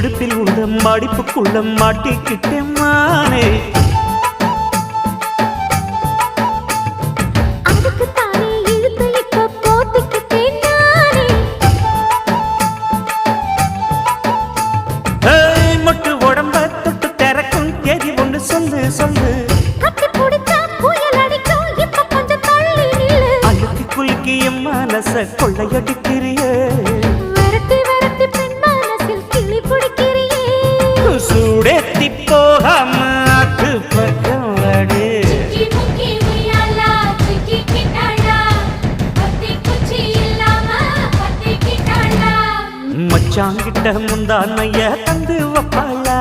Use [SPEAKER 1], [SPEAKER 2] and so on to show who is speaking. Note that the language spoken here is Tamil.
[SPEAKER 1] இடுப்பில் உள்ள மடிப்புக்குள்ள மாட்டிக்கிட்டேன் மானே. மொட்டு உடம்ப தொட்டு திறக்கும் தேதி ஒன்று சொல்லு சொல்லு. அழுத்தி குலுக்கி என் மனச கொள்ளையடிக்கிறிய. சூடேத்தி போகாம ஆக்கு பக்கம் வாடு. மச்சாங்கிட்ட முந்தானைய தந்து வப்பாளா.